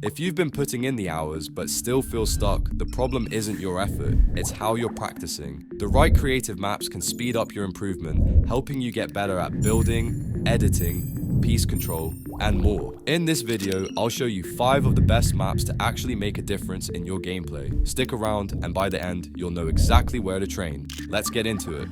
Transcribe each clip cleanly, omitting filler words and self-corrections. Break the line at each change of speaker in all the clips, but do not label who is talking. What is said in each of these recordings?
If you've been putting in the hours but still feel stuck, the problem isn't your effort, it's how you're practicing. The right creative maps can speed up your improvement, helping you get better at building, editing, piece control, and more. In this video, I'll show you 5 of the best maps to actually make a difference in your gameplay. Stick around, and by the end, you'll know exactly where to train. Let's get into it.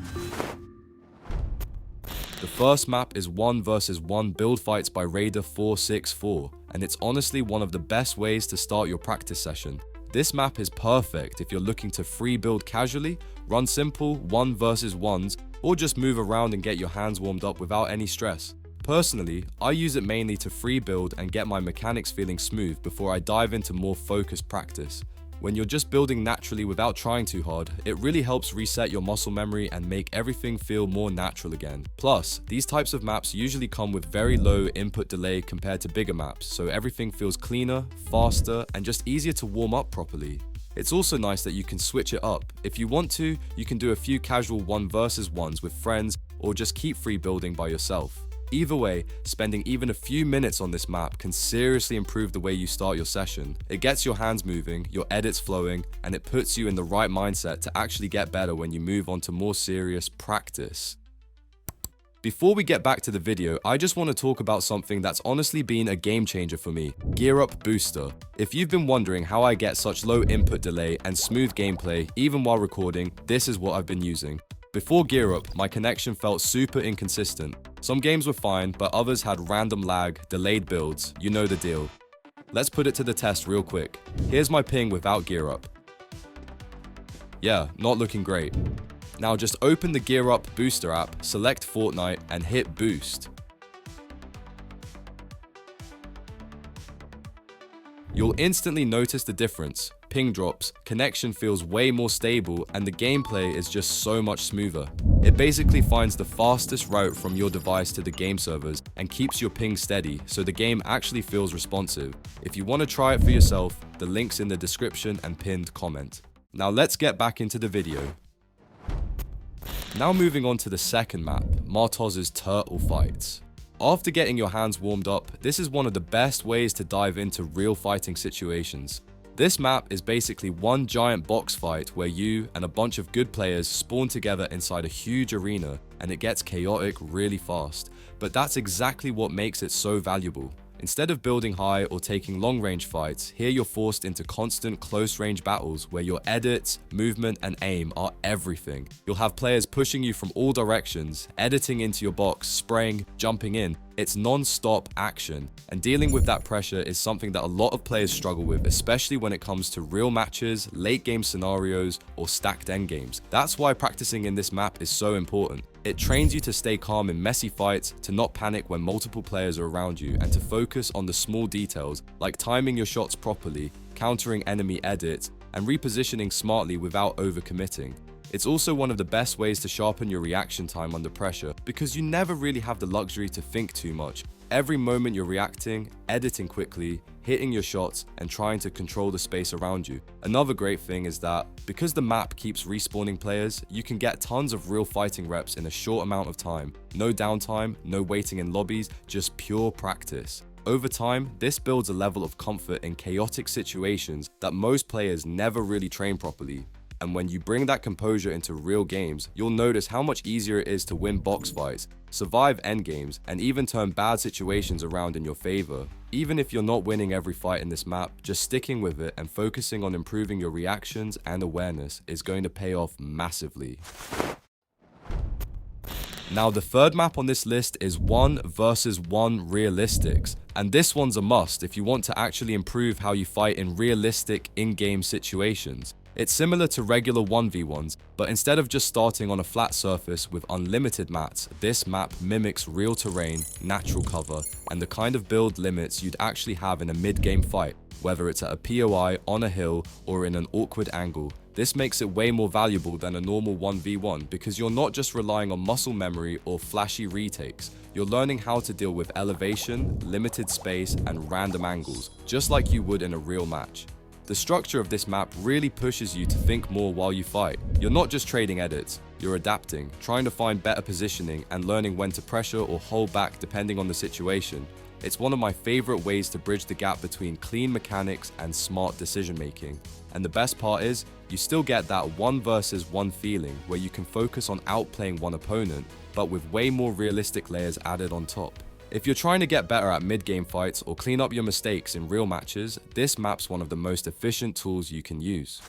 The first map is 1 vs 1 build fights by Raider 464, and it's honestly one of the best ways to start your practice session. This map is perfect if you're looking to free build casually, run simple 1 vs 1s, or just move around and get your hands warmed up without any stress. Personally, I use it mainly to free build and get my mechanics feeling smooth before I dive into more focused practice. When you're just building naturally without trying too hard, it really helps reset your muscle memory and make everything feel more natural again. Plus, these types of maps usually come with very low input delay compared to bigger maps, so everything feels cleaner, faster, and just easier to warm up properly. It's also nice that you can switch it up. If you want to, you can do a few casual 1 vs 1s with friends, or just keep free building by yourself. Either way, spending even a few minutes on this map can seriously improve the way you start your session. It gets your hands moving, your edits flowing, and it puts you in the right mindset to actually get better when you move on to more serious practice. Before we get back to the video, I just want to talk about something that's honestly been a game changer for me: Gear Up Booster. If you've been wondering how I get such low input delay and smooth gameplay even while recording, this is what I've been using. Before Gear Up, my connection felt super inconsistent. Some games were fine, but others had random lag, delayed builds, you know the deal. Let's put it to the test real quick. Here's my ping without Gear Up. Yeah, not looking great. Now just open the Gear Up Booster app, select Fortnite, and hit Boost. You'll instantly notice the difference. Ping drops, connection feels way more stable, and the gameplay is just so much smoother. It basically finds the fastest route from your device to the game servers and keeps your ping steady, so the game actually feels responsive. If you want to try it for yourself, the link's in the description and pinned comment. Now let's get back into the video. Now moving on to the second map, Martoz's Turtle Fights. After getting your hands warmed up, this is one of the best ways to dive into real fighting situations. This map is basically one giant box fight where you and a bunch of good players spawn together inside a huge arena, and it gets chaotic really fast. But that's exactly what makes it so valuable. Instead of building high or taking long-range fights, here you're forced into constant close-range battles where your edits, movement, and aim are everything. You'll have players pushing you from all directions, editing into your box, spraying, jumping in. It's non-stop action, and dealing with that pressure is something that a lot of players struggle with, especially when it comes to real matches, late-game scenarios, or stacked endgames. That's why practicing in this map is so important. It trains you to stay calm in messy fights, to not panic when multiple players are around you, and to focus on the small details, like timing your shots properly, countering enemy edits, and repositioning smartly without overcommitting. It's also one of the best ways to sharpen your reaction time under pressure, because you never really have the luxury to think too much. Every moment you're reacting, editing quickly, hitting your shots, and trying to control the space around you. Another great thing is that, because the map keeps respawning players, you can get tons of real fighting reps in a short amount of time. No downtime, no waiting in lobbies, just pure practice. Over time, this builds a level of comfort in chaotic situations that most players never really train properly. And when you bring that composure into real games, you'll notice how much easier it is to win box fights, survive endgames, and even turn bad situations around in your favor. Even if you're not winning every fight in this map, just sticking with it and focusing on improving your reactions and awareness is going to pay off massively. Now the third map on this list is 1 vs 1 Realistics, and this one's a must if you want to actually improve how you fight in realistic in-game situations. It's similar to regular 1v1s, but instead of just starting on a flat surface with unlimited mats, this map mimics real terrain, natural cover, and the kind of build limits you'd actually have in a mid-game fight, whether it's at a POI, on a hill, or in an awkward angle. This makes it way more valuable than a normal 1v1 because you're not just relying on muscle memory or flashy retakes. You're learning how to deal with elevation, limited space, and random angles, just like you would in a real match. The structure of this map really pushes you to think more while you fight. You're not just trading edits, you're adapting, trying to find better positioning and learning when to pressure or hold back depending on the situation. It's one of my favorite ways to bridge the gap between clean mechanics and smart decision making. And the best part is, you still get that 1 versus 1 feeling where you can focus on outplaying one opponent, but with way more realistic layers added on top. If you're trying to get better at mid-game fights or clean up your mistakes in real matches, this map's one of the most efficient tools you can use.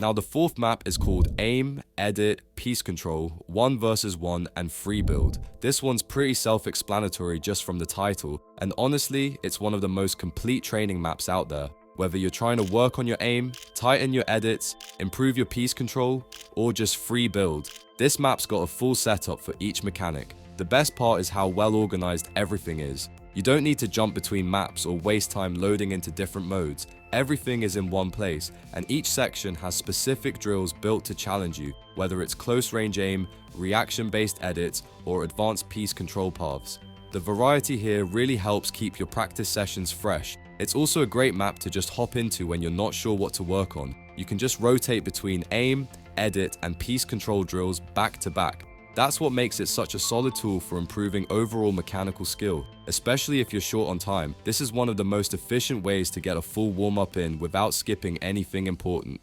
Now the fourth map is called Aim, Edit, Piece Control, 1 versus 1 and Free Build. This one's pretty self-explanatory just from the title, and honestly, it's one of the most complete training maps out there. Whether you're trying to work on your aim, tighten your edits, improve your piece control, or just free build, this map's got a full setup for each mechanic. The best part is how well organized everything is. You don't need to jump between maps or waste time loading into different modes. Everything is in one place, and each section has specific drills built to challenge you, whether it's close range aim, reaction-based edits, or advanced piece control paths. The variety here really helps keep your practice sessions fresh. It's also a great map to just hop into when you're not sure what to work on. You can just rotate between aim, edit, and piece control drills back to back. That's what makes it such a solid tool for improving overall mechanical skill. Especially if you're short on time, this is one of the most efficient ways to get a full warm-up in without skipping anything important.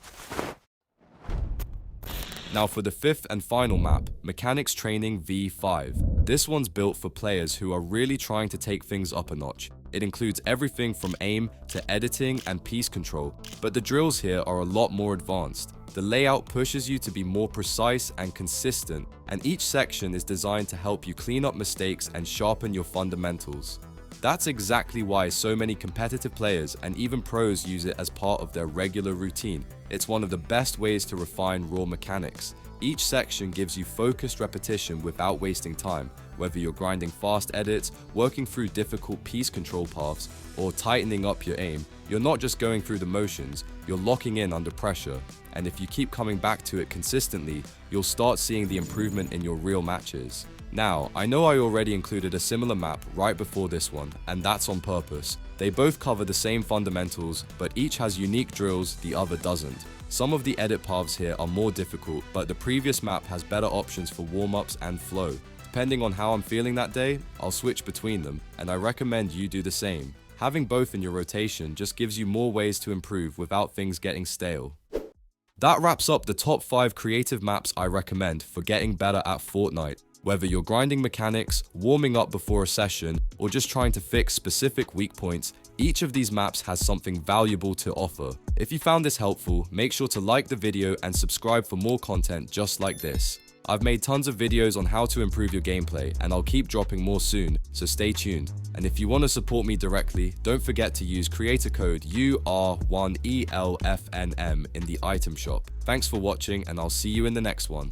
Now for the fifth and final map, Mechanics Training V5. This one's built for players who are really trying to take things up a notch. It includes everything from aim to editing and piece control, but the drills here are a lot more advanced. The layout pushes you to be more precise and consistent, and each section is designed to help you clean up mistakes and sharpen your fundamentals. That's exactly why so many competitive players and even pros use it as part of their regular routine. It's one of the best ways to refine raw mechanics. Each section gives you focused repetition without wasting time, whether you're grinding fast edits, working through difficult piece control paths, or tightening up your aim. You're not just going through the motions, you're locking in under pressure. And if you keep coming back to it consistently, you'll start seeing the improvement in your real matches. Now, I know I already included a similar map right before this one, and that's on purpose. They both cover the same fundamentals, but each has unique drills the other doesn't. Some of the edit paths here are more difficult, but the previous map has better options for warm-ups and flow. Depending on how I'm feeling that day, I'll switch between them, and I recommend you do the same. Having both in your rotation just gives you more ways to improve without things getting stale. That wraps up the top 5 creative maps I recommend for getting better at Fortnite. Whether you're grinding mechanics, warming up before a session, or just trying to fix specific weak points, each of these maps has something valuable to offer. If you found this helpful, make sure to like the video and subscribe for more content just like this. I've made tons of videos on how to improve your gameplay, and I'll keep dropping more soon, so stay tuned. And if you want to support me directly, don't forget to use creator code UR1ELFNM in the item shop. Thanks for watching, and I'll see you in the next one.